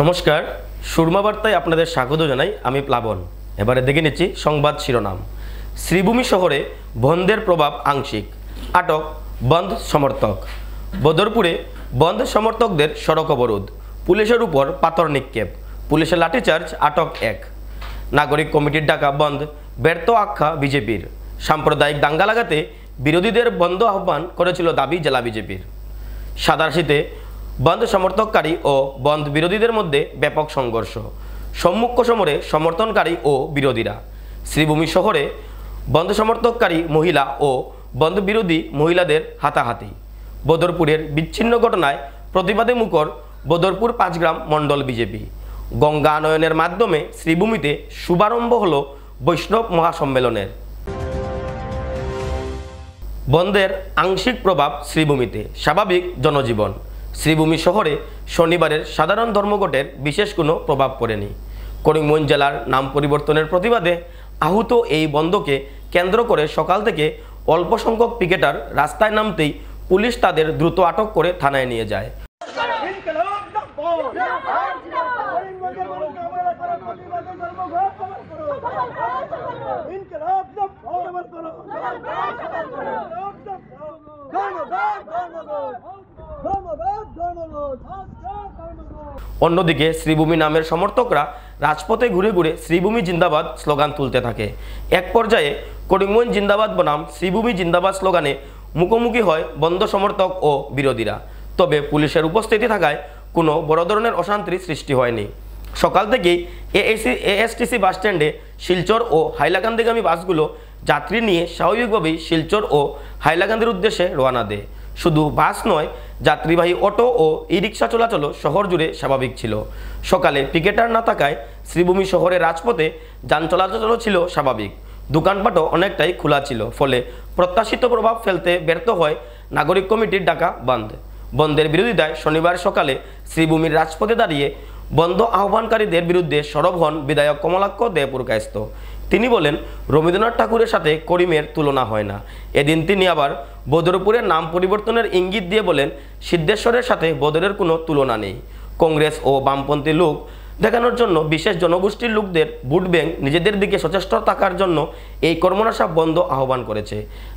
নমস্কার, সুরমা বার্তায় আপনাদের স্বাগত জানাই। আমি প্লাবন। এবারে দেখে নিচ্ছি সংবাদ শিরোনাম। শ্রীভূমি শহরে বন্ধের প্রভাব আংশিক, আটক বন্ধ সমর্থক। বদরপুরে বন্ধ সমর্থকদের সড়ক অবরোধ, পুলিশের উপর পাথর নিক্ষেপ, পুলিশের লাঠিচার্জ, আটক এক। নাগরিক কমিটির ডাকা বন্ধ ব্যর্থ আখ্যা বিজেপির। সাম্প্রদায়িক দাঙ্গা লাগাতে বিরোধীদের বন্ধ আহ্বান করেছিল দাবি জেলা বিজেপির। সাদারশীতে বন্ধ সমর্থককারী ও বন্ধ বিরোধীদের মধ্যে ব্যাপক সংঘর্ষ, সম্মুখ সমরে সমর্থনকারী ও বিরোধীরা। শ্রীভূমি শহরে বন্ধ সমর্থককারী মহিলা ও বন্ধ বিরোধী মহিলাদের হাতাহাতি। বদরপুরের বিচ্ছিন্ন ঘটনায় প্রতিবাদে মুখর বদরপুর 5 গ্রাম মণ্ডল বিজেপি। গঙ্গা আনয়নের মাধ্যমে শ্রীভূমিতে শুভারম্ভ হল বৈষ্ণব মহাসম্মেলনের। বন্ধের আংশিক প্রভাব শ্রীভূমিতে, স্বাভাবিক জনজীবন। শ্রীভূমি শহরে শনিবারের সাধারণ ধর্মঘটের বিশেষ কোনো প্রভাব পড়েনি। করিমগঞ্জ জেলার নাম পরিবর্তনের প্রতিবাদে আহত এই বন্ধকে কেন্দ্র করে সকাল থেকে অল্প সংখ্যক পিকেটার রাস্তায় নামতেই পুলিশ তাদের দ্রুত আটক করে থানায় নিয়ে যায়। অন্যদিকে শ্রীভূমি নামের সমর্থকরা রাজপথে ঘুরে ঘুরে শ্রীভূমি জিন্দাবাদ স্লোগান তুলতে থাকে। এক পর্যায়ে করিমগঞ্জ জিন্দাবাদ বনাম শ্রীভূমি জিন্দাবাদ স্লোগানে মুখোমুখি হয় বন্ধ সমর্থক ও বিরোধীরা। তবে পুলিশের উপস্থিতি থাকায় কোনো বড় ধরনের অশান্তির সৃষ্টি হয়নি। সকাল থেকেই এএসটিসি বাসস্ট্যান্ডে শিলচর ও হাইলাকান্দিগামী বাসগুলো যাত্রী নিয়ে স্বাভাবিকভাবেই শিলচর ও হাইলাকান্দির উদ্দেশ্যে রওনা দেয়। শুধু বাস নয়, যাত্রীবাহী অটো ও ই রিক্সা চলাচলও শহর জুড়ে স্বাভাবিক ছিল। সকালে পিকেটার না থাকায় শ্রীভূমি শহরের রাজপথে যান চলাচলও ছিল স্বাভাবিক। দোকানপাটও অনেকটাই খোলা ছিল, ফলে প্রত্যাশিত প্রভাব ফেলতে ব্যর্থ হয় নাগরিক কমিটির ডাকা বন্ধ। বন্ধের বিরোধিতায় শনিবার সকালে শ্রীভূমির রাজপথে দাঁড়িয়ে বন্ধ আহ্বানকারীদের বিরুদ্ধে সরব হন বিধায়ক কমলাক্ষ দেপুরকায়স্থ। তিনি বলেন, রবীন্দ্রনাথ ঠাকুরের সাথে করিমের তুলনা হয় না। এদিন তিনি আবার বদরপুরের নাম পরিবর্তনের ইঙ্গিত দিয়ে বলেন, সিদ্ধেশ্বরের সাথে বদরের কোনো তুলনা নেই। কংগ্রেস ও বামপন্থী লোক দেখানোর জন্য বিশেষ জনগোষ্ঠীর লোকদের ভোট ব্যাংক নিজেদের দিকে সচেষ্ট থাকার জন্য এই কর্মনাশা বন্ধ আহ্বান করেছে।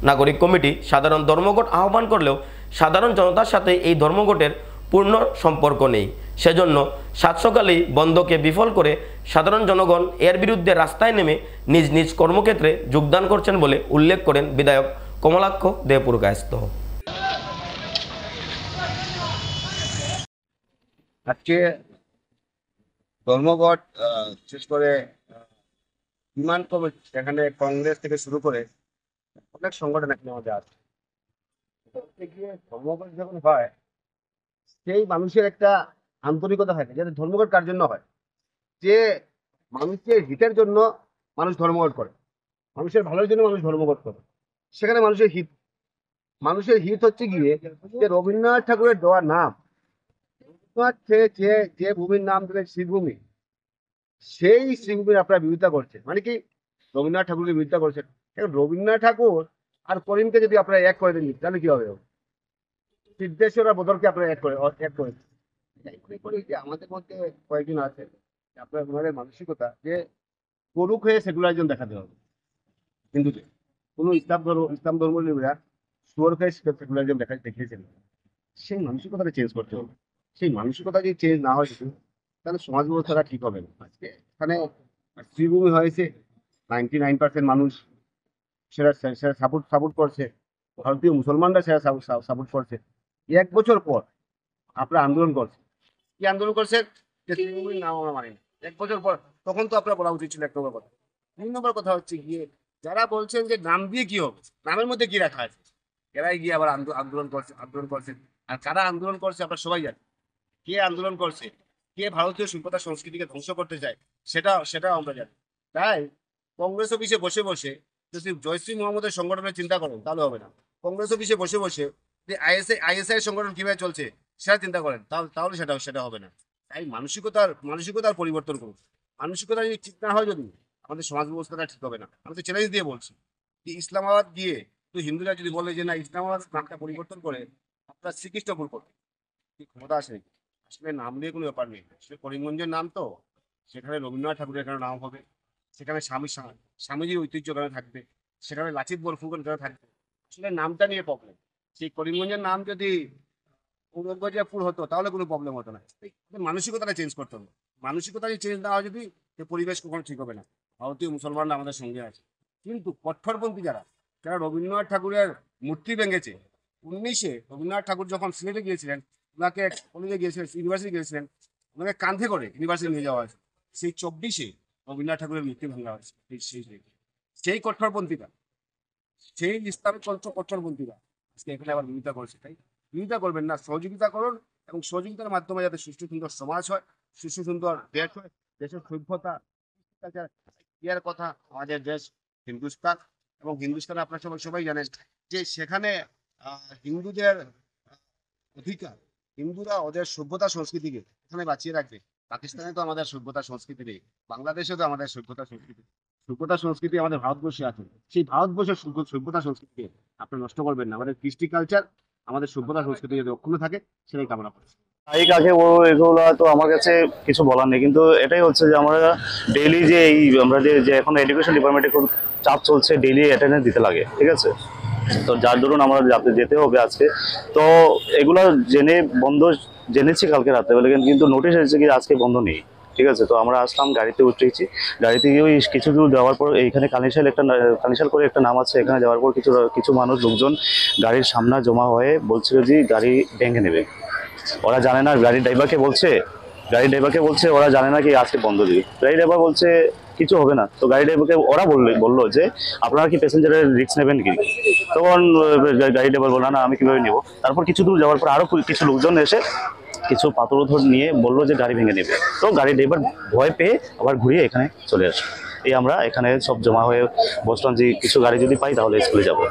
নাগরিক কমিটি সাধারণ ধর্মঘট আহ্বান করলেও সাধারণ জনতার সাথে এই ধর্মঘটের পূর্ণ সম্পর্ক নেই। সেজন্য সাত সকালেই বন্ধকে বিফল করে সাধারণ জনগণ এর বিরুদ্ধে রাস্তায় নেমে নিজ নিজ কর্মক্ষেত্রে যোগদান করছেন বলে উল্লেখ করেন বিধায়ক কমলাক্ষ দেপুরকায়স্থ। আজকে ধর্মঘট বিশেষ করে বিমান কমিটি, এখানে কংগ্রেস থেকে শুরু করে অনেক সংগঠন এখানে আমাদের আছে। ধর্মঘট যখন হয়, সেই মানুষের একটা আন্তরিকতা থাকে, যাতে ধর্মঘট কার জন্য হয়, যে মানুষের হিতের জন্য মানুষ ধর্মঘট করে, মানুষের ভালোর জন্য মানুষ ধর্মঘট করে। সেখানে মানুষের হিত হচ্ছে গিয়ে যে রবীন্দ্রনাথ ঠাকুরের দেওয়া নাম, যে ভূমির নাম দিলেন শ্রীভূমি, সেই শ্রীভূমির আপনারা বিরোধিতা করছেন। মানে কি, রবীন্দ্রনাথ ঠাকুরকে বিরোধিতা করছেন। এখন রবীন্দ্রনাথ ঠাকুর আর করিমকে যদি আপনারা এক করে দেন, তাহলে কি হবে? সিদ্ধেশ্বর আর বদরকে আপনারা এক করে আমাদের মধ্যে কয়েকজন আছে, আপনার ওনাদের মানসিকতা যে গরু খেয়ে সেকুলারিজম দেখাতে হবে। কিন্তু কোনো ইসলাম ধর্মীরা শুয়োর খেয়ে সেকুলারিজম দেখিয়েছেন। সেই মানসিকতাটা চেঞ্জ করতে হবে। সেই মানসিকতা যদি চেঞ্জ না হয়, তাহলে সমাজ ব্যবস্থাটা ঠিক হবে না। আজকে এখানে শ্রীভূমি হয়েছে, 99% মানুষ সেটা সাপোর্ট করছে, ভারতীয় মুসলমানরা সেটা সাপোর্ট করছে। 1 বছর পর আপনারা আন্দোলন করছে, কি আন্দোলন করছে? যে শ্রীভূমির নাম আমরা মানি না। 1 বছর পর তখন তো আপনারা বলা উচিত ছিল 1 নম্বর কথা। 2 নম্বর কথা হচ্ছে গিয়ে, যারা বলছেন যে নাম দিয়ে কি হবে, নামের মধ্যে কি রাখা আছে, এরাই গিয়ে আবার আন্দোলন করছে। আর কারা আন্দোলন করছে আপনারা সবাই জানেন। কে আন্দোলন করছে, কে ভারতীয় সভ্যতা সংস্কৃতিকে ধ্বংস করতে চায়, সেটাও আমরা জানি। তাই কংগ্রেস অফিসে বসে বসে যদি জয়শ্রী মোহাম্মদের সংগঠনের চিন্তা করেন, তাহলে হবে না। কংগ্রেস অফিসে বসে বসে যে আইএসআই সংগঠন কিভাবে চলছে সেটা চিন্তা করেন, তাহলে সেটা হবে না। তাই মানসিকতার পরিবর্তন করুন। মানসিকতা যদি ঠিক না হয়, যদি আমাদের সমাজ ব্যবস্থাটা ঠিক হবে না। আমি তো চ্যালেঞ্জ দিয়ে বলছি যে ইসলামাবাদ গিয়ে তো হিন্দুরা যদি বলে যে না, ইসলামাবাদ নামটা পরিবর্তন করে আপনার শ্রীকৃষ্ণপুর করতে, কি ক্ষমতা আছে? আসলে নাম নিয়ে কোনো ব্যাপার নেই, আসলে করিমগঞ্জের নাম তো, সেখানে রবীন্দ্রনাথ ঠাকুরের এখানে নাম হবে, সেখানে স্বামীজির ঐতিহ্য এখানে থাকবে, সেখানে লাচিত বরফুকন এখানে থাকবে। আসলে নামটা নিয়ে প্রবলেম। সেই করিমগঞ্জের নাম যদি ঔরঙ্গজেবপুর হতো তাহলে কোনো প্রবলেম হতো না। মানসিকতাটা চেঞ্জ করতে হবে। মানসিকতা যদি চেঞ্জ না হয় যদি, পরিবেশ কখনো ঠিক হবে না। ভারতীয় মুসলমানরা আমাদের সঙ্গে আছে, কিন্তু কট্টরপন্থী যারা যারা রবীন্দ্রনাথ ঠাকুরের মূর্তি ভেঙেছে, 19-এ রবীন্দ্রনাথ ঠাকুর যখন সিলেটে গিয়েছিলেন, ওনাকে কলেজে গিয়েছিলেন, ইউনিভার্সিটি গিয়েছিলেন, ওনাকে কাঁধে করে ইউনিভার্সিটি নিয়ে যাওয়া হয়েছে। সেই 24-এ রবীন্দ্রনাথ ঠাকুরের মূর্তি ভাঙা হয়েছে। সেই কট্টরপন্থীরা, সেই ইসলামিক কট্টরপন্থীরা আজকে এখানে আবার বিরোধিতা করেছে। তাই বিরোধিতা করবেন না, সহযোগিতা করুন, এবং সহযোগিতার মাধ্যমে যাতে সুষ্ঠু সুন্দর সমাজ হয়, সুষ্ঠু সুন্দর দেশ হয়, দেশের সভ্যতা ইয়ার কথা। আমাদের দেশ হিন্দুস্তান, এবং হিন্দুস্তানে আপনার সবাই জানেন যে সেখানে হিন্দুদের অধিকার, হিন্দুরা ওদের সভ্যতা সংস্কৃতিকে এখানে বাঁচিয়ে রাখবে। পাকিস্তানে তো আমাদের সভ্যতা সংস্কৃতি নেই, বাংলাদেশে তো আমাদের সভ্যতা সংস্কৃতি আমাদের ভারতবর্ষে আছে। সেই ভারতবর্ষের সভ্যতা সংস্কৃতিকে আপনি নষ্ট করবেন না। আমাদের কৃষ্টি কালচার, আমাদের সভ্যতা সংস্কৃতি যদি অক্ষুণ্ণ থাকে, সেটাই কামনা করছি। এই কাকে বলবো, এগুলো তো আমার কাছে কিছু বলার নেই, কিন্তু এটাই হচ্ছে যে আমরা ডেইলি যে আমরা যে এখন এডুকেশন ডিপার্টমেন্টে চাপ চলছে, ডেইলি অ্যাটেন্ডেন্স দিতে লাগে, ঠিক আছে। তো যার দরুন আমরা যেতে হবে আজকে। তো এগুলো জেনেছি কালকে রাতে বেলা, কিন্তু নোটিশ এসেছে কি আজকে বন্ধ নেই, ঠিক আছে। তো আমরা আসলাম, গাড়িতে উঠেছি, গাড়িতে গিয়ে কিছু দূর যাওয়ার পর এইখানে কানিশাল করে একটা নাম আছে, এখানে যাওয়ার পর কিছু লোকজন গাড়ির সামনে জমা হয়ে বলছিল যে গাড়ি ভেঙে নেবে। ওরা জানে না, গাড়ির ড্রাইভারকে বলছে ওরা জানে না কি আজকে বন্ধ দিবে। গাড়ি ড্রাইভার বলছে কিছু হবে না। তো গাড়ি ড্রাইভারকে ওরা বললো যে আপনারা কি প্যাসেঞ্জারের রিস্ক নেবেন কি? তখন গাড়ি ড্রাইভার বললো না, আমি কিভাবে নেবো। তারপর কিছু দূর যাওয়ার পর আরো কিছু লোকজন এসে কিছু পাথর নিয়ে বললো যে গাড়ি ভেঙে নেবে। তো গাড়ি ড্রাইভার ভয় পেয়ে আবার ঘুরিয়ে এখানে চলে আসে। এই আমরা এখানে সব জমা হয়ে বসলাম যে কিছু গাড়ি যদি পাই তাহলে স্কুলে যাবো।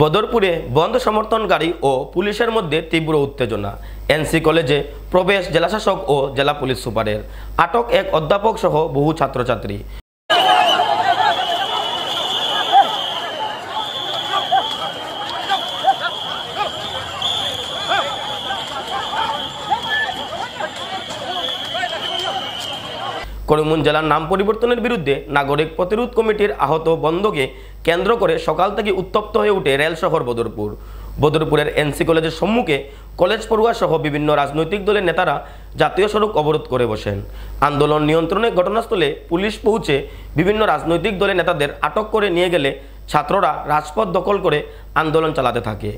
বদরপুরে বন্ধ সমর্থনকারী ও পুলিশের মধ্যে তীব্র উত্তেজনা। এনসি কলেজে প্রবেশ জেলাশাসক ও জেলা পুলিশ সুপারের, আটক এক অধ্যাপক সহ বহু ছাত্রছাত্রী। করিমগঞ্জ জেলার নাম পরিবর্তনের বিরুদ্ধে নাগরিক প্রতিরোধ কমিটির আহত বন্ধকে কেন্দ্র করে সকাল থেকে উত্তপ্ত হয়ে ওঠে রেল শহর বদরপুরের এনসি কলেজের সম্মুখে কলেজ পড়ুয়া সহ বিভিন্ন রাজনৈতিক দলের নেতারা জাতীয় সড়ক অবরোধ করে বসেন। আন্দোলন নিয়ন্ত্রণে ঘটনাস্থলে পুলিশ পৌঁছে বিভিন্ন রাজনৈতিক দলের নেতাদের আটক করে নিয়ে গেলে ছাত্ররা রাজপথ দখল করে আন্দোলন চালাতে থাকে।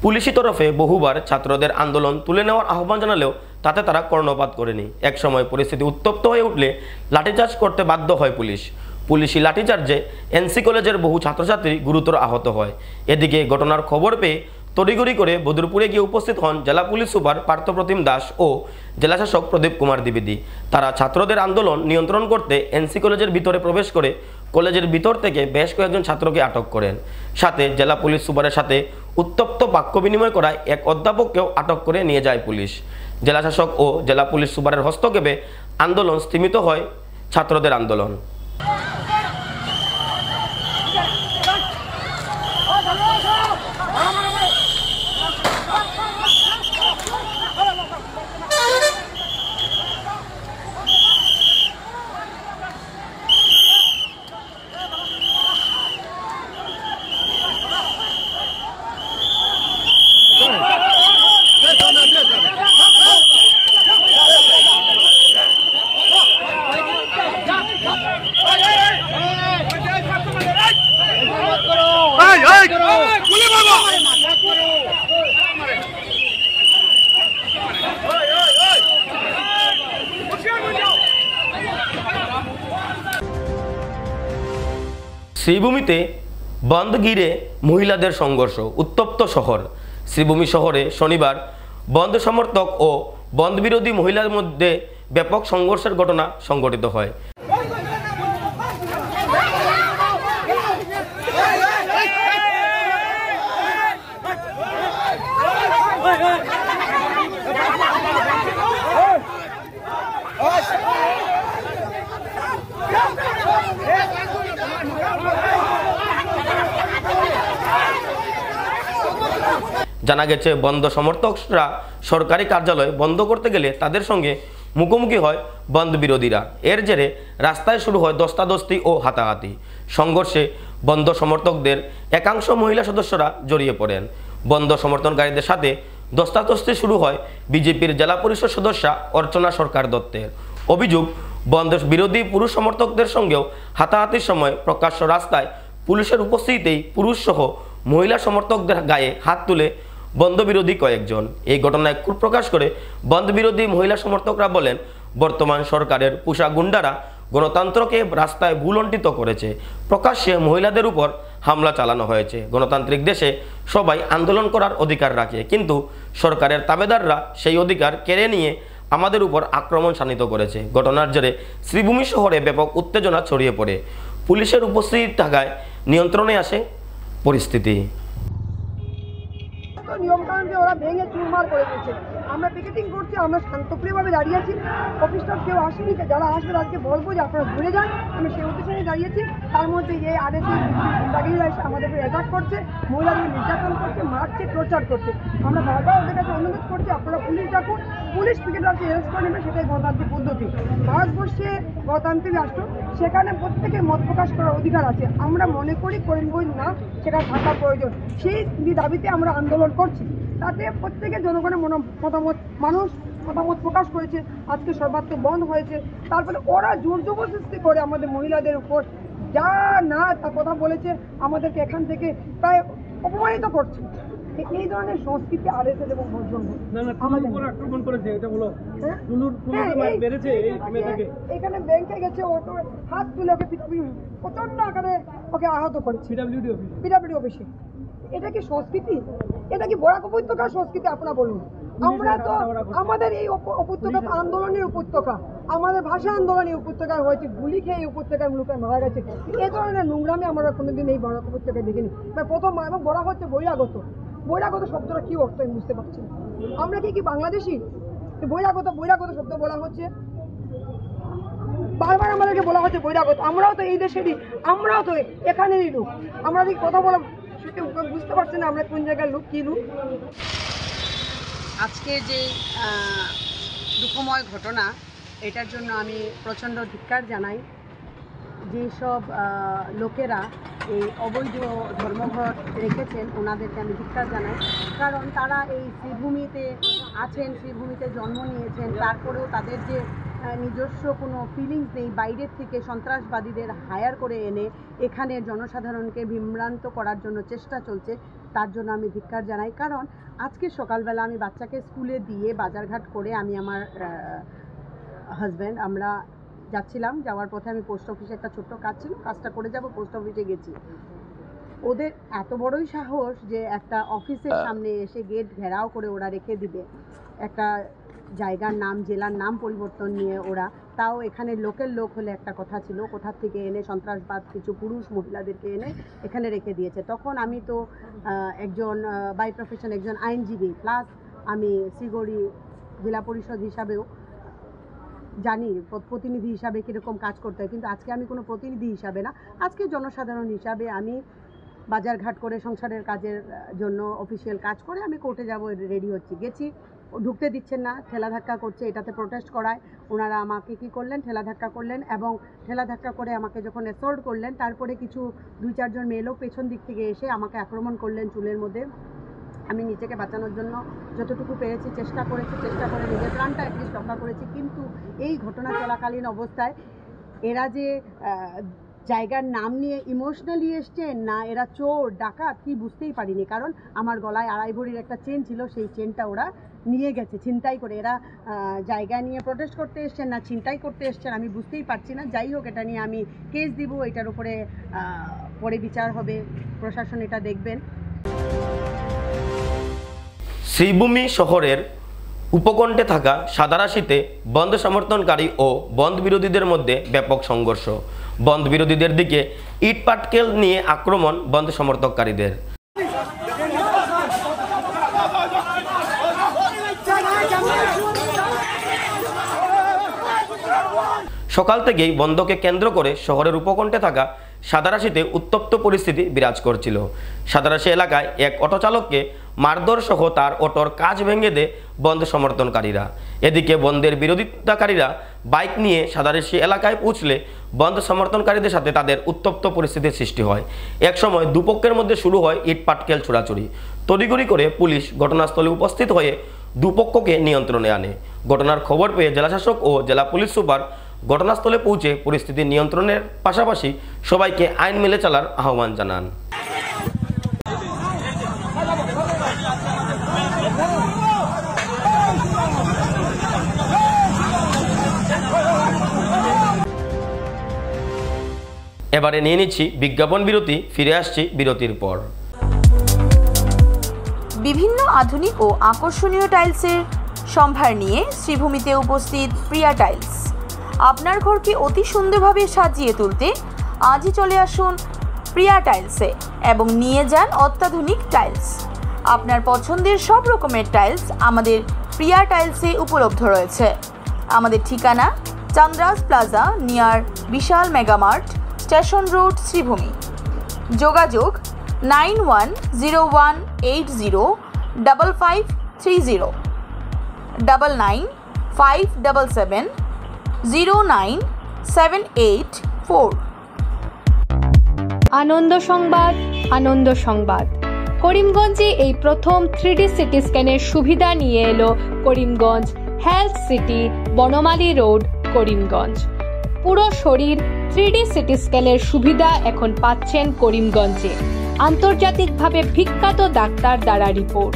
পুলিশি তরফে বহুবার ছাত্রদের আন্দোলন তুলে নেওয়ার আহ্বান জানালেও তাতে তারা কর্ণপাত করেনি। একসময় পরিস্থিতি উত্তপ্ত হয়ে উঠলে লাঠিচার্জ করতে বাধ্য হয় পুলিশি লাঠিচার্জে এনসি কলেজের বহু ছাত্রছাত্রী গুরুতর আহত হয়। এদিকে ঘটনার খবর পেয়ে তড়িঘড়ি করে বদরপুরে গিয়ে উপস্থিত হন জেলা পুলিশ সুপার পার্থপ্রতিম দাস ও জেলাশাসক প্রদীপ কুমার দ্বিবেদী। তারা ছাত্রদের আন্দোলন নিয়ন্ত্রণ করতে এনসি কলেজের ভিতরে প্রবেশ করে কলেজের ভিতর থেকে বেশ কয়েকজন ছাত্রকে আটক করেন। সাথে জেলা পুলিশ সুপারের সাথে উত্তপ্ত বাক্য বিনিময় করায় এক অধ্যাপককেও আটক করে নিয়ে যায় পুলিশ। জেলাশাসক ও জেলা পুলিশ সুপারের হস্তক্ষেপে আন্দোলন স্থিমিত হয় ছাত্রদের আন্দোলন। শ্রীভূমিতে বন্ধ ঘিরে মহিলাদের সংঘর্ষ, উত্তপ্ত শহর। শ্রীভূমি শহরে শনিবার বন্ধ সমর্থক ও বন্ধ বিরোধী মহিলার মধ্যে ব্যাপক সংঘর্ষের ঘটনা সংঘটিত হয়। জানা গেছে, বন্ধ সমর্থকরা সরকারি কার্যালয় বন্ধ করতে গেলে তাদের সঙ্গে মুখোমুখি হয় বন্ধ বিরোধীরা। এর জেরে রাস্তায় শুরু হয় ধস্তাধস্তি ও হাতাহাতি। সংঘর্ষে বন্ধ সমর্থকদের একাংশ মহিলা সদস্যরা জড়িয়ে পড়েন। বন্ধ সমর্থনকারীদের সাথে ধস্তাধস্তি শুরু হয় বিজেপির জেলা পরিষদ সদস্যা অর্চনা সরকার দত্তের। অভিযোগ, বন্ধ বিরোধী পুরুষ সমর্থকদের সঙ্গেও হাতাহাতির সময় প্রকাশ্য রাস্তায় পুলিশের উপস্থিতিতেই পুরুষসহ মহিলা সমর্থকদের গায়ে হাত তুলে বন্ধ বিরোধী কয়েকজন। এই ঘটনায় ক্ষোভ প্রকাশ করে বন্ধ বিরোধী মহিলা সমর্থকরা বলেন, বর্তমান সরকারের পুষা গুন্ডারা গণতন্ত্রকে রাস্তায় ভুলণ্ঠিত করেছে। প্রকাশ্যে মহিলাদের উপর হামলা চালানো হয়েছে। গণতান্ত্রিক দেশে সবাই আন্দোলন করার অধিকার রাখে, কিন্তু সরকারের তাবেদাররা সেই অধিকার কেড়ে নিয়ে আমাদের উপর আক্রমণ শানিত করেছে। ঘটনার জেরে শ্রীভূমি শহরে ব্যাপক উত্তেজনা ছড়িয়ে পড়ে। পুলিশের উপস্থিতি থাকায় নিয়ন্ত্রণে আসে পরিস্থিতি। নিয়মকানুনকে ওরা ভেঙে চুরমার করে দিচ্ছে। আমরা পিকেটিং করছি, আমরা শান্তপ্রিয়ভাবে দাঁড়িয়ে আছি। অফিসটা কেউ আসেনি, যারা আসবে তাদেরকে বলবো যে আপনারা ঘুরে যান। আমি সেই উদ্দেশ্যে দাঁড়িয়েছি। তার মধ্যে এই আরএসএস গুন্ডাগিরিরা এসে আমাদের অ্যাটাক করছে, মহিলাদের নির্যাতন করছে, মারছে, টর্চার করছে। আমরা বারবার ওদের কাছে অনুরোধ করছি, আপনারা পুলিশ ডাকুন, পুলিশ পিকেটারকে অ্যারেস্ট করে নেবে। সেটাই গণতান্ত্রিক পদ্ধতি। ভারতবর্ষে গণতান্ত্রিক রাষ্ট্র, সেখানে প্রত্যেকের মত প্রকাশ করার অধিকার আছে। আমরা মনে করি করিমগঞ্জ না, সেখানে থাকা প্রয়োজন। সেই দাবিতে আমরা আন্দোলন করছি। তাতে প্রত্যেকের জনগণের মতামত প্রকাশ করেছে। আজকে সর্বাত্মক বন্ধ হয়েছে। তারপরে ওরা জোর জবরদস্তি করে আমাদের মহিলাদের উপর যা না তা কথা বলেছে, আমাদেরকে এখান থেকে প্রায় অপমানিত করছে। এই ধরনের সংস্কৃতি আরএসএস এবং এখানে ব্যাংকে গেছে, ওকে হাত তুলে ওকে প্রচন্ড আকারে ওকে আহত করেছে পিডব্লিউডি অফিসে। এটা কি সংস্কৃতি? এটা কি বরাক উপত্যকার সংস্কৃতি? আপনারা বলুন। আমরা তো আমাদের এই উপত্যকা আন্দোলনের উপত্যকা, আমাদের ভাষা আন্দোলনের উপত্যকায় হয়েছে। গুলি খেয়ে এই উপত্যকায় লোকের মারা গেছে। এই ধরনের নোংরামি আমরা কোনোদিন এই বরাক উপত্যকায় দেখিনি। প্রথম এবং বলা হচ্ছে বহিরাগত। বহিরাগত শব্দটা কি অর্থ আমি বুঝতে পারছি না। আমরা কি বাংলাদেশি? বহিরাগত শব্দ বলা হচ্ছে, বারবার আমাদেরকে বলা হচ্ছে বহিরাগত। আমরাও তো এই দেশেরই, আমরাও তো এখানেরই লোক। আমরা কি কথা বলা বুঝতে পারছি না আমরা কোন জায়গার লোক, কি লোক। আজকে যে দুঃখময় ঘটনা, এটার জন্য আমি প্রচণ্ড ধিক্কার জানাই। যেসব লোকেরা এই অবৈধ ধর্মঘট রেখেছেন ওনাদেরকে আমি ধিক্কার জানাই। কারণ তারা এই শ্রীভূমিতে আছেন, শ্রীভূমিতে জন্ম নিয়েছেন, তারপরেও তাদের যে নিজস্ব কোনো ফিলিংস নেই। বাইরের থেকে সন্ত্রাসবাদীদের হায়ার করে এনে এখানে জনসাধারণকে বিভ্রান্ত করার জন্য চেষ্টা চলছে। তার জন্য আমি ধিক্কার জানাই। কারণ আজকে সকালবেলা আমি বাচ্চাকে স্কুলে দিয়ে বাজারঘাট করে আমি আমার হাজব্যান্ড আমরা যাচ্ছিলাম। যাওয়ার পথে আমি পোস্ট অফিসে একটা ছোট্ট কাজ ছিল, কাজটা করে যাব, পোস্ট অফিসে গেছি। ওদের এত বড়ই সাহস যে একটা অফিসের সামনে এসে গেট ঘেরাও করে ওরা রেখে দিবে। একটা জায়গার নাম, জেলার নাম পরিবর্তন নিয়ে ওরা, তাও এখানে লোকের লোক হলে একটা কথা ছিল, কোথা থেকে এনে সন্ত্রাসবাদ কিছু পুরুষ মহিলাদেরকে এনে এখানে রেখে দিয়েছে। তখন আমি তো একজন বাই প্রফেশন একজন আইনজীবী, প্লাস আমি শ্রীগড়ি জেলা পরিষদ হিসাবেও জানি প্রতিনিধি হিসাবে কীরকম কাজ করতে হয়। কিন্তু আজকে আমি কোনো প্রতিনিধি হিসাবে না, আজকে জনসাধারণ হিসাবে আমি বাজারঘাট করে সংসারের কাজের জন্য অফিসিয়াল কাজ করে আমি কোর্টে যাব রেডি হচ্ছি। গেছি, ঢুকতে দিচ্ছেন না, ঠেলা ধাক্কা করছে। এটাতে প্রোটেস্ট করায় ওনারা আমাকে কি করলেন, ঠেলা ধাক্কা করলেন। এবং ঠেলা ধাক্কা করে আমাকে যখন অ্যাসল্ট করলেন, তারপরে কিছু 2-4 মেয়ে লোক পেছন দিক থেকে এসে আমাকে আক্রমণ করলেন চুলের মধ্যে। আমি নিজেকে বাঁচানোর জন্য যতটুকু পেরেছি চেষ্টা করে নিজের প্রাণটা অ্যাটলিস্ট রক্ষা করেছি। কিন্তু এই ঘটনা চলাকালীন অবস্থায় এরা যে জায়গার নাম নিয়ে ইমোশনালি এসছেন না এরা চোর ডাকাত কি বুঝতেই পারিনি। কারণ আমার গলায় 2.5 ভরির একটা চেন ছিল, সেই চেনটা ওরা নিয়ে গেছে ছিনতাই করে। এরা জায়গা নিয়ে প্রোটেস্ট করতে এসছেন না ছিনতাই করতে এসছেন আমি বুঝতেই পারছি না। যাই হোক, এটা নিয়ে আমি কেস দিব, এটার উপরে পরে বিচার হবে, প্রশাসন এটা দেখবেন। শ্রীভূমি শহরের উপকণ্ঠে থাকা সাদারাশিতে বন্ধ সমর্থনকারী ও বন্ধ বিরোধীদের মধ্যে ব্যাপক সংঘর্ষ। বন্ধ বিরোধীদের দিকে ইট পাটকেল নিয়ে আক্রমণ বন্ধ সমর্থককারীদের। সকাল থেকেই বন্ধকে কেন্দ্র করে শহরের উপকণ্ঠে থাকা সাদারাশিতে উত্তপ্ত পরিস্থিতি বিরাজ করছিল। সাদারাশি এলাকায় এক অটো চালককে মারধর সহ তার অটোর কাচ ভেঙে দেয় বন্ধ সমর্থনকারীরা। এদিকে বন্ধের বিরোধিতাকারীরা বাইক নিয়ে সাদারাশি এলাকায় পৌঁছলে বন্ধ সমর্থনকারীদের সাথে তাদের উত্তপ্ত পরিস্থিতির সৃষ্টি হয়। একসময় দুপক্ষের মধ্যে শুরু হয় ইট পাটকেল ছোড়াছুড়ি। তড়িঘড়ি করে পুলিশ ঘটনাস্থলে উপস্থিত হয়ে দুপক্ষকে নিয়ন্ত্রণে আনে। ঘটনার খবর পেয়ে জেলাশাসক ও জেলা পুলিশ সুপার ঘটনাস্থলে পৌঁছে পরিস্থিতি নিয়ন্ত্রণের পাশাপাশি সবাইকে আইন মেনে চলার আহ্বান জানান। এবারে নিয়ে নিচ্ছি বিজ্ঞাপন বিরতি, ফিরে আসছি বিরতির পর। বিভিন্ন আধুনিক ও আকর্ষণীয় টাইলসের সম্ভার নিয়ে শ্রীভূমিতে উপস্থিত প্রিয়া টাইলস। আপনার ঘরকে অতি সুন্দরভাবে সাজিয়ে তুলতে আজই চলে আসুন প্রিয়া টাইলসে এবং নিয়ে যান অত্যাধুনিক টাইলস। আপনার পছন্দের সব রকমের টাইলস আমাদের প্রিয়া টাইলসে উপলব্ধ রয়েছে। আমাদের ঠিকানা চান্দ্রাস প্লাজা নিয়ার বিশাল মেগামার্ট, স্টেশন রোড, শ্রীভূমি। যোগাযোগ 9101805530 9957709784। আনন্দ সংবাদ, আনন্দ সংবাদ। করিমগঞ্জে এই প্রথম 3D সিটি স্ক্যানের সুবিধা নিয়ে এলো Karimganj health city, Banamali road, Karimganj. পুরো শরীর 3D সিটি স্ক্যানের সুবিধা এখন পাচ্ছেন করিমগঞ্জে। আন্তর্জাতিকভাবে বিখ্যাত ডাক্তার দ্বারা রিপোর্ট।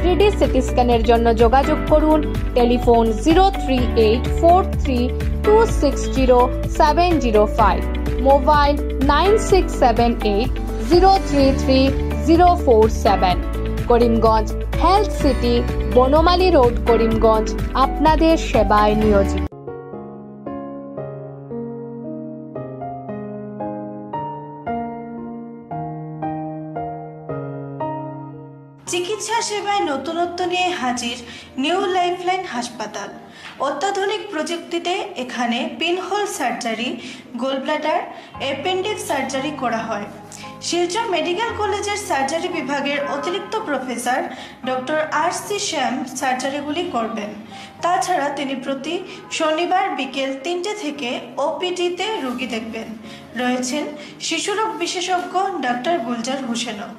3D সিটি স্ক্যানের জন্য যোগাযোগ করুন telephone 038432600705, mobile 9678033047। Karimganj health city, Banamali road, Karimganj আপনাদের সেবায় নিয়োজিত। চিকিৎসা সেবায় নতুনত্ব নিয়ে হাজির নিউ লাইফলাইন হাসপাতাল। অত্যাধুনিক প্রযুক্তিতে এখানে pinhole surgery, gallbladder, appendix surgery করা হয়। শিলচর মেডিকেল কলেজের সার্জারি বিভাগের অতিরিক্ত প্রফেসর ডক্টর RC শ্যাম সার্জারিগুলি করবেন। তাছাড়া তিনি প্রতি শনিবার বিকেল 3টে থেকে OPD-তে রোগী দেখবেন। রয়েছেন শিশুরোগ বিশেষজ্ঞ ডক্টর গুলজার হোসেনও।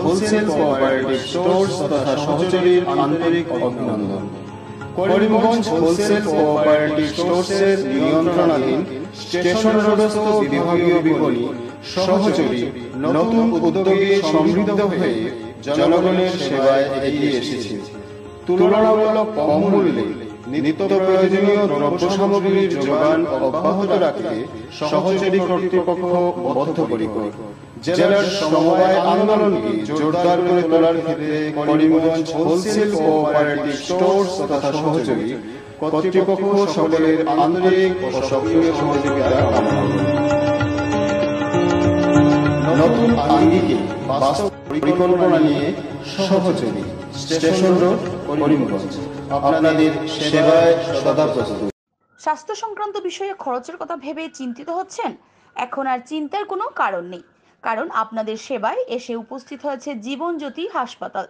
হোলসেল কোঅপারেটিভ স্টোর্স তথা সহযোগীর আন্তরিক অভিনন্দন। করিমগঞ্জ হোলসেল কোঅপারেটিভ স্টোর্সের নিয়ন্ত্রণাধীন স্টেশন রোডস্থ বিভাগীয় বিপণী সহযোগী নতুন উদ্যোগে সমৃদ্ধ হয়ে জনগণের সেবায় এগিয়ে এসেছে। তুলনামূলক কম মূল্যে নিত্য প্রয়োজনীয় দ্রব্য সামগ্রীর যোগান অব্যাহত রাখতে সহযোগী কর্তৃপক্ষ বদ্ধপরিকর। জেলার সমবায় আন্দোলনকে জোরদার করে তোলার ক্ষেত্রে করিমগঞ্জ হোলসেল কোঅপারেটিভ স্টোর্স তথা সহযোগী কর্তৃপক্ষ সকলের আন্তরিক ও সক্রিয় সহযোগিতা কামনা করে। নতুন আঙ্গিকে বাস্তব পরিকল্পনা নিয়ে সহযোগী স্টেশন রোড, করিমগঞ্জ আপনাদের সেবায় সদা প্রস্তুত। স্বাস্থ্য সংক্রান্ত বিষয়ে খরচের কথা ভেবে চিন্তিত হচ্ছেন? এখন আর চিন্তার কোনো কারণ নেই, কারণ আপনাদের সেবায় এসে উপস্থিত হয়েছে জীবনজ্যোতি হাসপাতাল।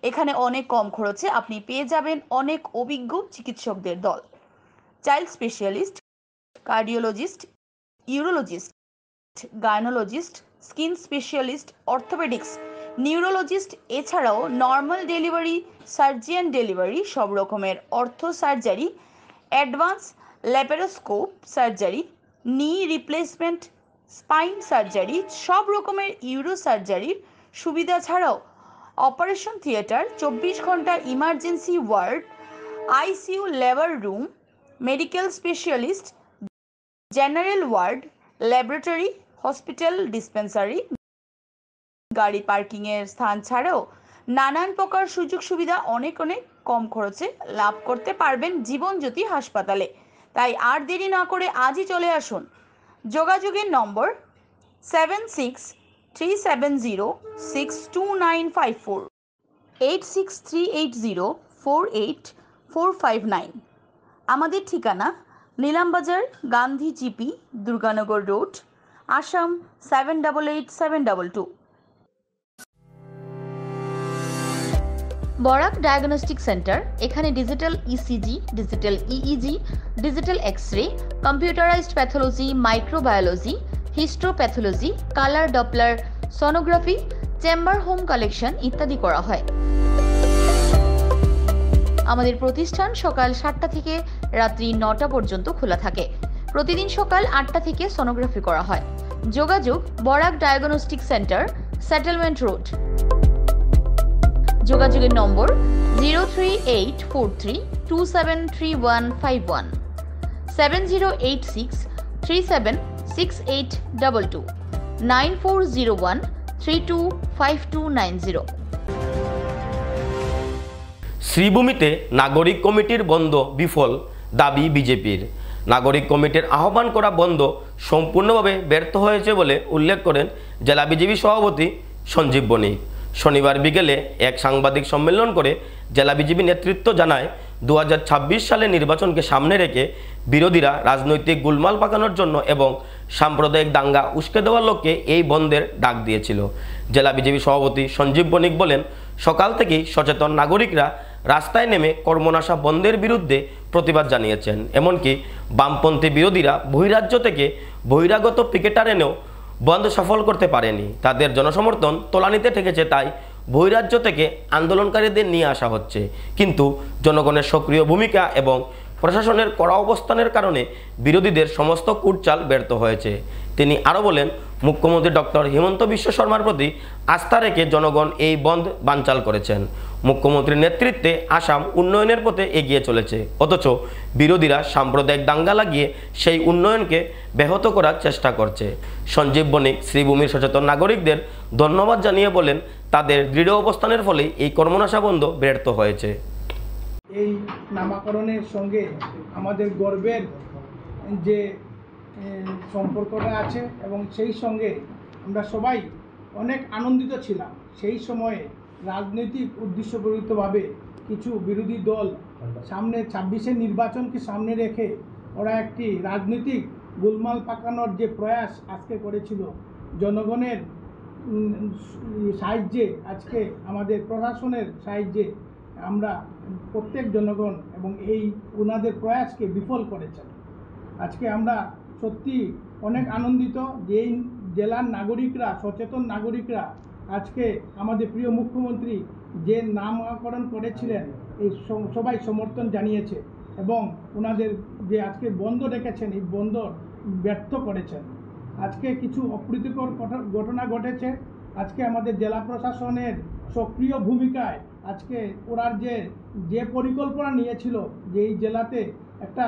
এখানে অনেক কম খরচে আপনি পেয়ে যাবেন অনেক অভিজ্ঞ চিকিৎসকদের দল। Child specialist, cardiologist, urologist, gynaecologist, skin specialist, orthopaedics, neurologist, এছাড়াও নর্মাল ডেলিভারি, সার্জিয়ান ডেলিভারি, সব রকমের ortho surgery, advance laparoscope surgery, knee replacement, spine surgery, সব রকমের ইউরো সার্জারির সুবিধা ছাড়াও অপারেশন থিয়েটার, 24 ঘন্টা emergency ward, ICU labour room, medical specialist, general ward, laboratory, hospital, dispensary, গাড়ি পার্কিংয়ের স্থান ছাড়াও নানান প্রকার সুযোগ সুবিধা অনেক কম খরচে লাভ করতে পারবেন জীবনজ্যোতি হাসপাতালে। তাই আর দেরি না করে আজই চলে আসুন। যোগাযোগের নম্বর 7637062954, 8638048459। আমাদের ঠিকানা Nilambazar, Gandhi GP, Durganagar road, Assam 788722। Barak diagnostic centre. এখানে digital ECG, digital EEG, digital x-ray, computerised pathology, microbiology, histopathology, colour Doppler sonography, chamber home collection ইত্যাদি করা হয়। আমাদের প্রতিষ্ঠান সকাল 7টা থেকে রাত্রি 9টা পর্যন্ত খোলা থাকে। প্রতিদিন সকাল 8টা থেকে সোনোগ্রাফি করা হয়। যোগাযোগ Barak diagnostic centre, settlement road. যোগাযোগের নম্বর 03843273151, 7086376822, 9401325290। শ্রীভূমিতে নাগরিক কমিটির বন্ধ বিফল, দাবি বিজেপির। নাগরিক কমিটির আহ্বান করা বন্ধ সম্পূর্ণভাবে ব্যর্থ হয়েছে বলে উল্লেখ করেন জেলা বিজেপি সভাপতি সঞ্জীব বণিক। শনিবার বিকেলে এক সাংবাদিক সম্মেলন করে জেলা বিজেপি নেতৃত্ব জানায় 2026 সালে নির্বাচনকে সামনে রেখে বিরোধীরা রাজনৈতিক গোলমাল পাকানোর জন্য এবং সাম্প্রদায়িক দাঙ্গা উস্কে দেওয়ার লক্ষ্যে এই বন্ধের ডাক দিয়েছিল। জেলা বিজেপি সভাপতি সঞ্জীব বণিক বলেন, সকাল থেকেই সচেতন নাগরিকরা রাস্তায় নেমে কর্মনাশা বন্ধের বিরুদ্ধে প্রতিবাদ জানিয়েছেন। এমনকি বামপন্থী বিরোধীরা বহিরাজ্য থেকে বহিরাগত পিকেটার এনেও বন্ধ সফল করতে পারেনি। তাদের জনসমর্থন তলানিতে ঠেকেছে, তাই বহিরাজ্য থেকে আন্দোলনকারীদের নিয়ে আসা হচ্ছে। কিন্তু জনগণের সক্রিয় ভূমিকা এবং প্রশাসনের কড়া অবস্থানের কারণে বিরোধীদের সমস্ত কূটচাল ব্যর্থ হয়েছে। তিনি আরও বলেন, মুখ্যমন্ত্রী ডক্টর হিমন্ত বিশ্ব শর্মার প্রতি আস্থা রেখে জনগণ এই বন্ধ বানচাল করেছেন। মুখ্যমন্ত্রীর নেতৃত্বে আসাম উন্নয়নের পথে এগিয়ে চলেছে, অথচ বিরোধীরা সাম্প্রদায়িক দাঙ্গা লাগিয়ে সেই উন্নয়নকে ব্যাহত করার চেষ্টা করছে। সঞ্জীব বণিক শ্রীভূমির সচেতন নাগরিকদের ধন্যবাদ জানিয়ে বলেন, তাদের দৃঢ় অবস্থানের ফলেই এই কর্মনাশা বন্ধ ব্যর্থ হয়েছে। এই নামাকরণের সঙ্গে আমাদের গর্বের যে সম্পর্কটা আছে এবং সেই সঙ্গে আমরা সবাই অনেক আনন্দিত ছিলাম। সেই সময়ে রাজনৈতিক উদ্দেশ্যপ্রণীতভাবে কিছু বিরোধী দল সামনে 26-এর নির্বাচনকে সামনে রেখে ওরা একটি রাজনৈতিক গোলমাল পাকানোর যে প্রয়াস আজকে করেছিল, জনগণের সাহায্যে, আজকে আমাদের প্রশাসনের সাহায্যে আমরা প্রত্যেক জনগণ এবং এই ওনাদের প্রয়াসকে বিফল করেছেন। আজকে আমরা সত্যি অনেক আনন্দিত যে এই জেলার নাগরিকরা, সচেতন নাগরিকরা আজকে আমাদের প্রিয় মুখ্যমন্ত্রী যে নামকরণ করেছিলেন এই সবাই সমর্থন জানিয়েছে এবং ওনাদের যে আজকে বন্ধ রেখেছেন এই বন্ধ ব্যর্থ করেছেন। আজকে কিছু অপ্রীতিকর ঘটনা ঘটেছে। আজকে আমাদের জেলা প্রশাসনের সক্রিয় ভূমিকায় আজকে ওরা যে পরিকল্পনা নিয়েছিল যে এই জেলাতে একটা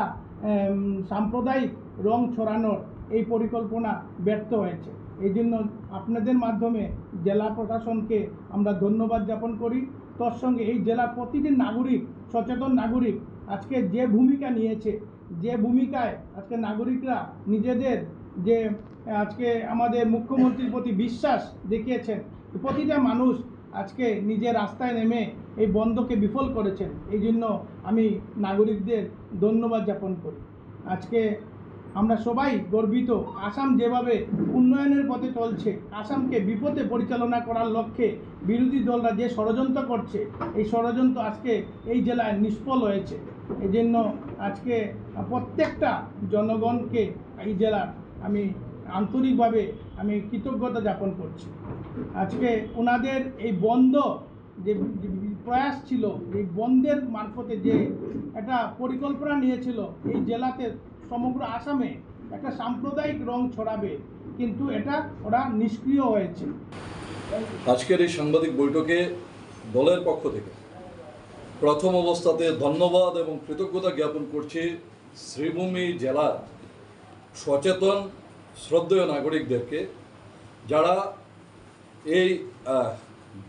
সাম্প্রদায়িক রং ছড়ানোর, এই পরিকল্পনা ব্যর্থ হয়েছে। এই জন্য আপনাদের মাধ্যমে জেলা প্রশাসনকে আমরা ধন্যবাদ জ্ঞাপন করি। তোর সঙ্গে এই জেলার প্রতিটি নাগরিক, সচেতন নাগরিক আজকে যে ভূমিকা নিয়েছে, যে ভূমিকায় আজকে নাগরিকরা নিজেদের যে আজকে আমাদের মুখ্যমন্ত্রীর প্রতি বিশ্বাস দেখিয়েছেন, প্রতিটা মানুষ আজকে নিজের রাস্তায় নেমে এই বন্ধকে বিফল করেছেন। এই জন্য আমি নাগরিকদের ধন্যবাদ জ্ঞাপন করি। আজকে আমরা সবাই গর্বিত। আসাম যেভাবে উন্নয়নের পথে চলছে, আসামকে বিপদে পরিচালনা করার লক্ষ্যে বিরোধী দলরা যে ষড়যন্ত্র করছে, এই ষড়যন্ত্র আজকে এই জেলায় নিষ্ফল হয়েছে। এই জন্য আজকে প্রত্যেকটা জনগণকে এই জেলার আমি আন্তরিকভাবে আমি কৃতজ্ঞতা জ্ঞাপন করছি। আজকে ওনাদের এই বন্ধ যে প্রয়াস ছিল, এই বন্ধের মারফতে যে একটা পরিকল্পনা নিয়েছিল এই জেলাতে সমগ্র আসামে একটা সাম্প্রদায়িক রং ছড়াবে, কিন্তু এটা ওরা নিষ্ক্রিয় হয়েছে। আজকের এই সাংবাদিক বৈঠকে দলের পক্ষ থেকে প্রথম অবস্থাতে ধন্যবাদ এবং কৃতজ্ঞতা জ্ঞাপন করছি শ্রীভূমি জেলার সচেতন শ্রদ্ধেয় নাগরিকদেরকে, যারা এই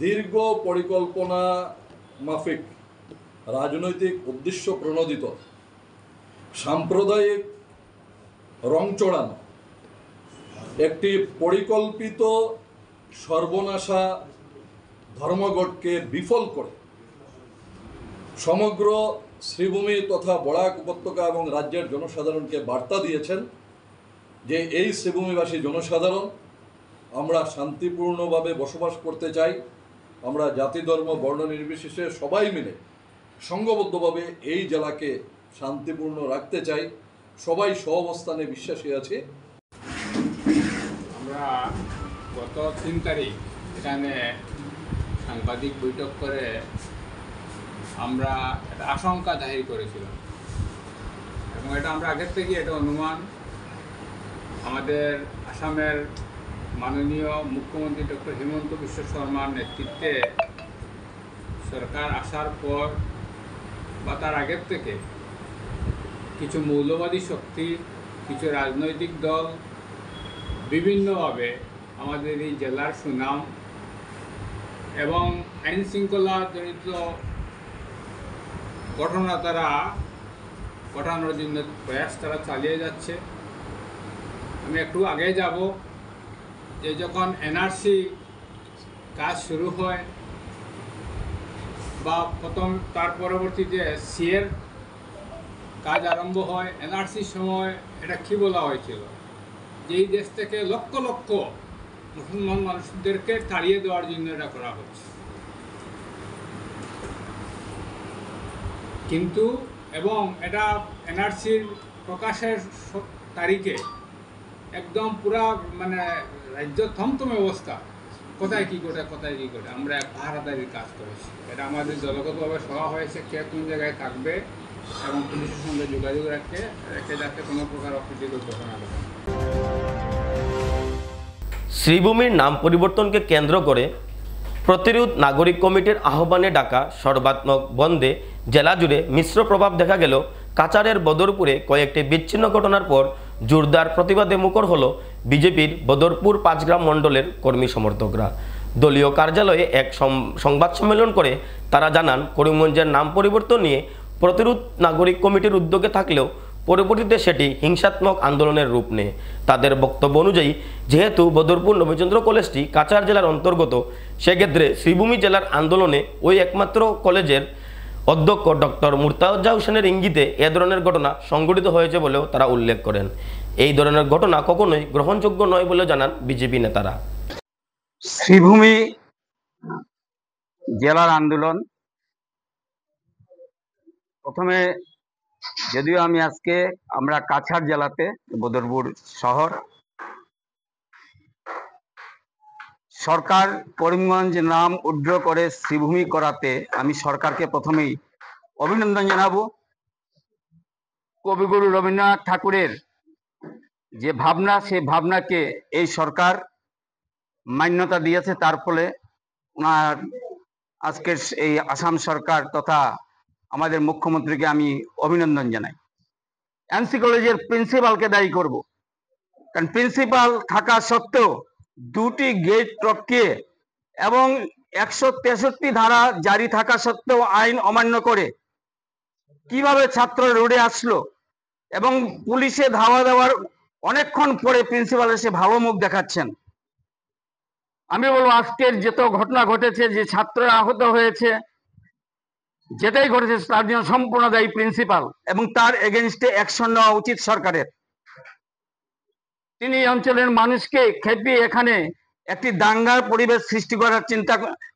দীর্ঘ পরিকল্পনা মাফিক রাজনৈতিক উদ্দেশ্য প্রণোদিত সাম্প্রদায়িক রং চড়ানো একটি পরিকল্পিত সর্বনাশা ধর্মঘটকে বিফল করে সমগ্র শ্রীভূমি তথা বরাক উপত্যকা এবং রাজ্যের জনসাধারণকে বার্তা দিয়েছেন যে এই শ্রীভূমিবাসী জনসাধারণ আমরা শান্তিপূর্ণভাবে বসবাস করতে চাই, আমরা জাতি ধর্ম বর্ণ নির্বিশেষে সবাই মিলে সংঘবদ্ধভাবে এই জেলাকে শান্তিপূর্ণ রাখতে চাই, সবাই সহাবস্থানে বিশ্বাসী আছে। আমরা গত 3 তারিখ এখানে সাংবাদিক বৈঠক করে আমরা একটা আশঙ্কা জাহির করেছিলাম এবং এটা আমরা আগের থেকে এটা অনুমান আমাদের আসামের মাননীয় মুখ্যমন্ত্রী ডক্টর হিমন্ত বিশ্ব শর্মার নেতৃত্বে সরকার আসার পর বা তার আগের থেকে কিছু মৌলবাদী শক্তি, কিছু রাজনৈতিক দল বিভিন্নভাবে আমাদের এই জেলার সুনাম এবং আইন শৃঙ্খলা জনিত ঘটনা তারা ঘটানোর জন্য প্রয়াস তারা চালিয়ে যাচ্ছে। আমি একটু আগে যাব যে যখন এনআরসি কাজ শুরু হয় বা প্রথম তার পরবর্তীতে সিএর কাজ আরম্ভ হয়, এনআরসির সময় এটা কি বলা হয়েছিল যে এই দেশ থেকে লক্ষ লক্ষ মুসলমান মানুষদেরকে তাড়িয়ে দেওয়ার জন্য এটা করা হচ্ছে। কিন্তু এবং এটা এনআরসির প্রকাশের তারিখে একদম পুরা মানে রাজ্য থমথমে অবস্থা, কোথায় কী করে আমরা পাহারাদারির কাজ করেছি। এটা আমাদের দলগতভাবে সভা হয়েছে কে কোন জায়গায় থাকবে এবং পুলিশের সঙ্গে যোগাযোগ রেখে যাতে কোনো প্রকার অপ্রীতিকর ঘটনা ঘটে। শ্রীভূমির নাম পরিবর্তনকে কেন্দ্র করে প্রতিরোধ নাগরিক কমিটির আহ্বানে ডাকা সর্বাত্মক বন্ধে জেলা জুড়ে মিশ্র প্রভাব দেখা গেল। কাছাড়ের বদরপুরে কয়েকটি বিচ্ছিন্ন ঘটনার পর জোরদার প্রতিবাদে মুখর হলো বিজেপির বদরপুর 5 গ্রাম মণ্ডলের কর্মী সমর্থকরা। দলীয় কার্যালয়ে এক সংবাদ সম্মেলন করে তারা জানান, করিমগঞ্জের নাম পরিবর্তন নিয়ে প্রতিরোধ নাগরিক কমিটির উদ্যোগে থাকলেও পরবর্তীতে সেটি হিংসাত্মক আন্দোলনের রূপ নেয়। তাদের বক্তব্য অনুযায়ী যেহেতু বদরপুর নবীচন্দ্র কলেজটি কাছাড় জেলার অন্তর্গত, সেক্ষেত্রে শ্রীভূমি জেলার আন্দোলনে ওই একমাত্র কলেজের অধ্যক্ষ ডক্টর মুর্তাজা হোসেনের ইঙ্গিতে এ ধরনের ঘটনা সংঘটিত হয়েছে বলেও তারা উল্লেখ করেন। এই ধরনের ঘটনা কখনোই গ্রহণযোগ্য নয় বলে জানান বিজেপি নেতারা। শ্রীভূমি জেলার আন্দোলন প্রথমে, যদিও আমরা কাছাড় জেলাতে বদরপুর শহর, সরকার করিমগঞ্জ নাম উড্র করে শ্রীভূমি করাতে আমি সরকারকে প্রথমেই অভিনন্দন জানাবো। কবিগুরু রবীন্দ্রনাথ ঠাকুরের যে ভাবনা, সেই ভাবনাকে এই সরকার মান্যতা দিয়েছে, তার ফলে ওনার আজকের এই আসাম সরকার তথা আমাদের মুখ্যমন্ত্রীকে আমি অভিনন্দন জানাই। এনসি কলেজের প্রিন্সিপালকে দায়ী করব, কারণ প্রিন্সিপাল থাকা সত্ত্বেও 2টি গেট টপকিয়ে এবং 163 ধারা জারি থাকা সত্ত্বেও আইন অমান্য করে কিভাবে ছাত্র রোডে আসলো এবং পুলিশে ধাওয়া দেওয়ার অনেকক্ষণ পরে প্রিন্সিপাল এসে ভালো মুখ দেখাচ্ছেন। আমি বলবো আজকের যত ঘটনা ঘটেছে, যে ছাত্ররা আহত হয়েছে, যেটাই ঘটেছে তার জন্য সম্পূর্ণ দায়ী প্রিন্সিপাল এবং তার এগেনস্টে অ্যাকশন নেওয়া উচিত সরকারের। তিনি অঞ্চলের মানুষকে খেপিয়ে এখানে একটি দাঙ্গার পরিবেশ সৃষ্টি করার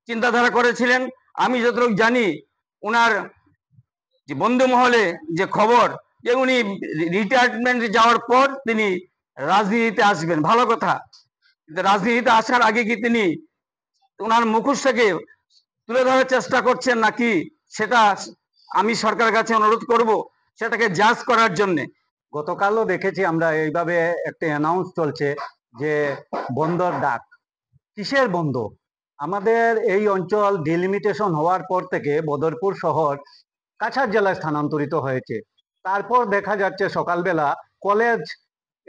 চিন্তাধারা করেছিলেন। আমি যতটুকু জানি, ওনার যে বন্ধু মহলে যে খবর যে উনি রিটায়ারমেন্ট যাওয়ার পর তিনি রাজনীতিতে আসবেন, ভালো কথা, কিন্তু রাজনীতিতে আসার আগে কি তিনি ওনার মুখোশটাকে তুলে ধরার চেষ্টা করছেন নাকি, সেটা আমি সরকারের কাছে অনুরোধ করব সেটাকে জাজ করার জন্যে। গতকালও দেখেছি আমরা এইভাবে একটা অ্যানাউন্স চলছে যে বন্দর ডাক। কিসের বন্ধ? আমাদের এই অঞ্চল ডিলিমিটেশন হওয়ার পর থেকে বদরপুর শহর কাছাড় জেলায় স্থানান্তরিত হয়েছে। তারপর দেখা যাচ্ছে সকালবেলা কলেজ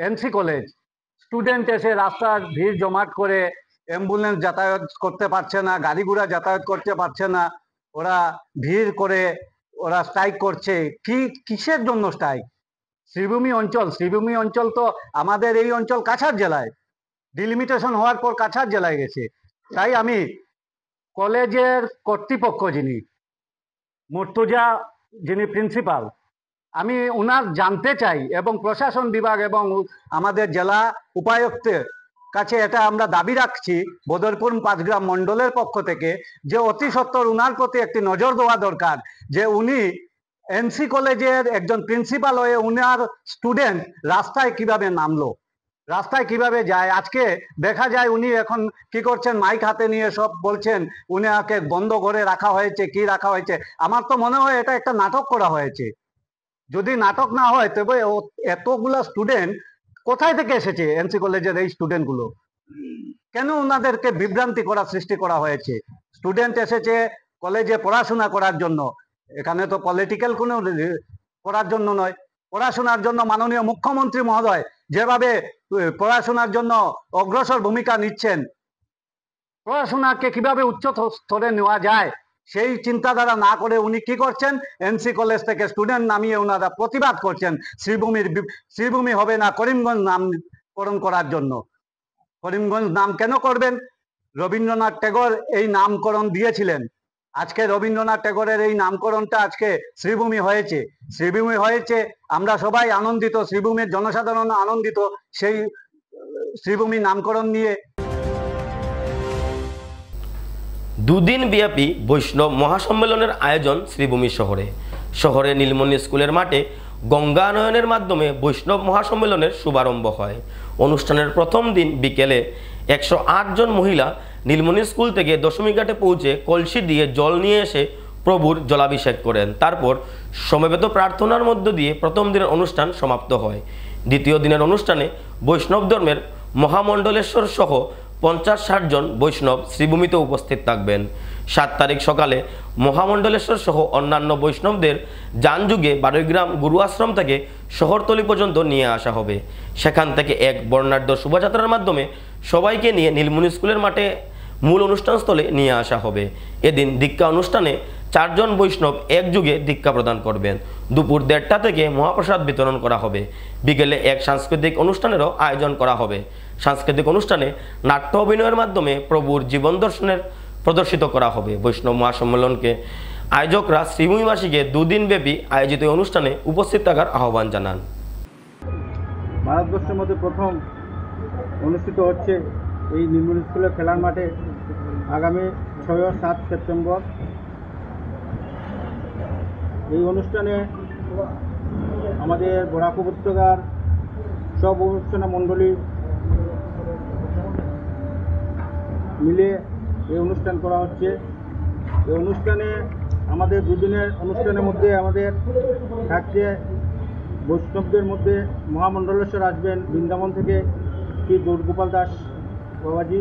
এনসি কলেজ, স্টুডেন্ট এসে রাস্তার ভিড় জমাট করে, অ্যাম্বুলেন্স যাতায়াত করতে পারছে না, গাড়ি ঘোড়া যাতায়াত করতে পারছে না, ওরা ভিড় করে ওরা স্ট্রাইক করছে। কিসের জন্য স্ট্রাইক? শ্রীভূমি অঞ্চল তো আমাদের এই অঞ্চল কাছাড় জেলায়, ডিলিমিটেশন হওয়ার পর কাছাড় জেলায় গেছে। তাই আমি কলেজের কর্তৃপক্ষ যিনি মুর্তজা, যিনি প্রিন্সিপাল, আমি ওনার জানতে চাই এবং প্রশাসন বিভাগ এবং আমাদের জেলা উপায়ুক্তের কাছে এটা আমরা দাবি রাখছি বদরপুর 5 গ্রাম মণ্ডলের পক্ষ থেকে, যে অতি সত্বর উনার প্রতি একটি নজর দেওয়া দরকার, যে উনি এনসি কলেজের একজন প্রিন্সিপাল হয়ে উনার স্টুডেন্ট রাস্তায় কিভাবে নামলো, রাস্তায় কিভাবে যায়। আজকে দেখা যায় উনি এখন কি করছেন, মাইক হাতে নিয়ে সব বলছেন উনাকে বন্ধ করে রাখা হয়েছে, কি রাখা হয়েছে। আমার তো মনে হয় এটা একটা নাটক করা হয়েছে। যদি নাটক না হয় তবে এতগুলা স্টুডেন্ট কোথায় থেকে এসেছে? এনসি কলেজের এই স্টুডেন্টগুলো কেন ওনাদেরকে বিভ্রান্তি সৃষ্টি করা হয়েছে? স্টুডেন্ট এসেছে কলেজে পড়াশোনা করার জন্য, এখানে তো পলিটিক্যাল কোনো করার জন্য নয়, পড়াশোনার জন্য। মাননীয় মুখ্যমন্ত্রী মহোদয় যেভাবে পড়াশোনার জন্য অগ্রসর ভূমিকা নিচ্ছেন, পড়াশোনাকে কিভাবে উচ্চ স্তরে নেওয়া যায় সেই চিন্তাধারা না করে উনি কি করছেন, এনসি কলেজ থেকে স্টুডেন্ট নামিয়ে ওনারা প্রতিবাদ করছেন শ্রীভূমি হবে না করিমগঞ্জ নামকরণ করার জন্য। করিমগঞ্জ নাম কেন করবেন? রবীন্দ্রনাথ ট্যাগর এই নামকরণ দিয়েছিলেন। আজকে রবীন্দ্রনাথ ট্যাগরের এই নামকরণটা আজকে শ্রীভূমি হয়েছে। আমরা সবাই আনন্দিত, শ্রীভূমির জনসাধারণ আনন্দিত সেই শ্রীভূমি নামকরণ নিয়ে। দুদিন ব্যাপী বৈষ্ণব মহাসম্মেলনের আয়োজন শ্রীভূমি শহরে নীলমণি স্কুলের মাঠে গঙ্গানয়নের মাধ্যমে বৈষ্ণব মহাসম্মেলনের শুভারম্ভ হয়। অনুষ্ঠানের প্রথম দিন বিকেলে 108 জন মহিলা নীলমণি স্কুল থেকে দশমী ঘাটে পৌঁছে কলসি দিয়ে জল নিয়ে এসে প্রভুর জলাভিষেক করেন। তারপর সমবেত প্রার্থনার মধ্য দিয়ে প্রথম দিনের অনুষ্ঠান সমাপ্ত হয়। দ্বিতীয় দিনের অনুষ্ঠানে বৈষ্ণব ধর্মের মহামণ্ডলেশ্বর সহ 50-60 জন বৈষ্ণব শ্রীভূমিতে উপস্থিত থাকবেন। 7 তারিখ সকালে মহামণ্ডলেশ্বর সহ অন্যান্য বৈষ্ণবদের যানযুগে 12 গ্রাম গুরু আশ্রম থেকে শহরতলি পর্যন্ত নিয়ে আসা হবে। সেখান থেকে এক বর্ণাঢ্য শোভাযাত্রার মাধ্যমে সবাইকে নিয়ে নীলমণি স্কুলের মাঠে মূল অনুষ্ঠানস্থলে নিয়ে আসা হবে। এদিন দীক্ষা অনুষ্ঠানে 4 জন বৈষ্ণব একযুগে দীক্ষা প্রদান করবেন। দুপুর 1:30টা থেকে মহাপ্রসাদ বিতরণ করা হবে। বিকেলে এক সাংস্কৃতিক অনুষ্ঠানেরও আয়োজন করা হবে। সাংস্কৃতিক অনুষ্ঠানে নাট্য অভিনয়ের মাধ্যমে প্রভুর জীবন দর্শনের প্রদর্শিত করা হবে। বৈষ্ণব মহাসম্মেলনকে আয়োজকরা শ্রীভূমিবাসীকে 2 দিন ব্যাপী আয়োজিত অনুষ্ঠানে উপস্থিত থাকার আহ্বান জানান। ভারতবর্ষের মধ্যে প্রথম অনুষ্ঠিত হচ্ছে এই নীলমণি স্কুলের খেলার মাঠে আগামী 6 ও 7 সেপ্টেম্বর। এই অনুষ্ঠানে আমাদের বরাক উপত্যকার সব অনুষ্ঠান মণ্ডলী মিলে এই অনুষ্ঠান করা হচ্ছে। এই অনুষ্ঠানে আমাদের 2 দিনের অনুষ্ঠানের মধ্যে আমাদের থাকছে বৈষ্ণবদের মধ্যে মহামণ্ডলেশ্বর আসবেন বৃন্দাবন থেকে শ্রী গৌরগোপাল দাস বাবাজি,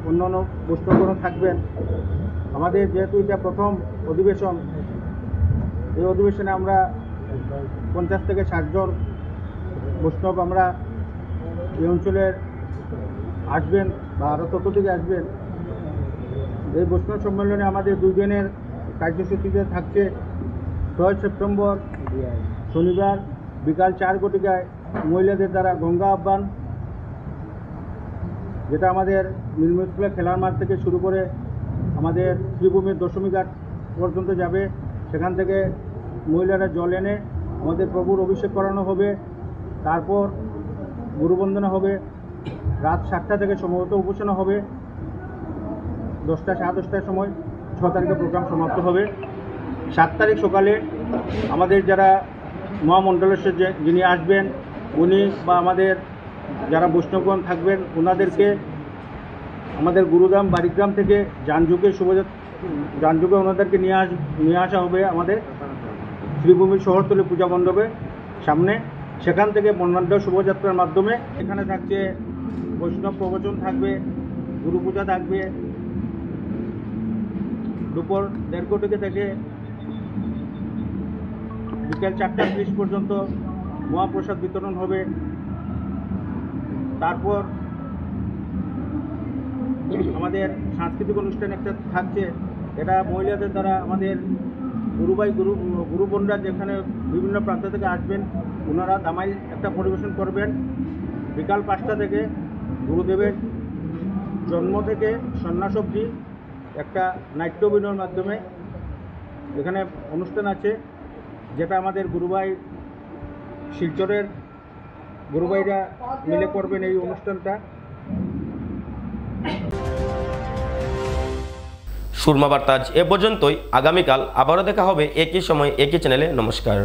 অন্যান্য বৈষ্ণবগণ থাকবেন। আমাদের যেহেতু এটা প্রথম অধিবেশন, এই অধিবেশনে আমরা 50 থেকে 60 জন বৈষ্ণব আমরা এই অঞ্চলের আসবেন বা আরও তত থেকে আসবেন। এই বৈষ্ণব সম্মেলনে আমাদের 2 দিনের কার্যসূচিতে থাকছে 6 সেপ্টেম্বর শনিবার বিকাল 4 ঘটিকায় মহিলাদের দ্বারা গঙ্গা আহ্বান, যেটা আমাদের নীলমণি স্কুলের খেলার মাঠ থেকে শুরু করে আমাদের শ্রীভূমির দশমী ঘাট পর্যন্ত যাবে। সেখান থেকে মহিলারা জল এনে আমাদের প্রভুর অভিষেক করানো হবে। তারপর গুরুবন্দনা হবে। রাত 7টা থেকে সম্ভবত উপাসনা হবে। 10টা 10:30টার সময় 6 তারিখে প্রোগ্রাম সমাপ্ত হবে। 7 তারিখ সকালে আমাদের যারা মহামণ্ডলেশ্বর যিনি আসবেন উনি বা আমাদের যারা বৈষ্ণবগণ থাকবেন ওনাদেরকে আমাদের গুরুধাম বাড়িগ্রাম থেকে যানযুগে ওনাদেরকে নিয়ে আসা হবে আমাদের শ্রীভূমির শহরতলি পূজা মণ্ডপে সামনে। সেখান থেকে বর্ণাঢ্য শোভাযাত্রার মাধ্যমে এখানে থাকছে বৈষ্ণব প্রবচন থাকবে, গুরু পূজা থাকবে। দুপুর 1:30 ঘটিকা থেকে বিকেল 4:30 পর্যন্ত মহাপ্রসাদ বিতরণ হবে। তারপর আমাদের সাংস্কৃতিক অনুষ্ঠান একটা থাকছে, এটা মহিলাদের দ্বারা আমাদের গুরুবোনরা যেখানে বিভিন্ন প্রান্ত থেকে আসবেন, ওনারা দামাই একটা পরিবেশন করবেন। বিকাল 5টা থেকে গুরুদেবের জন্ম থেকে সন্ন্যাস অবধি একটা নাট্য অভিনয়ের মাধ্যমে এখানে অনুষ্ঠান আছে, যেটা আমাদের গুরুভাই শিলচরের গুরুভাইরা মিলে করবেন এই অনুষ্ঠানটা। সুরমা বার্তা আজ এ পর্যন্তই। আগামীকাল আবারও দেখা হবে একই সময় একই চ্যানেলে। নমস্কার।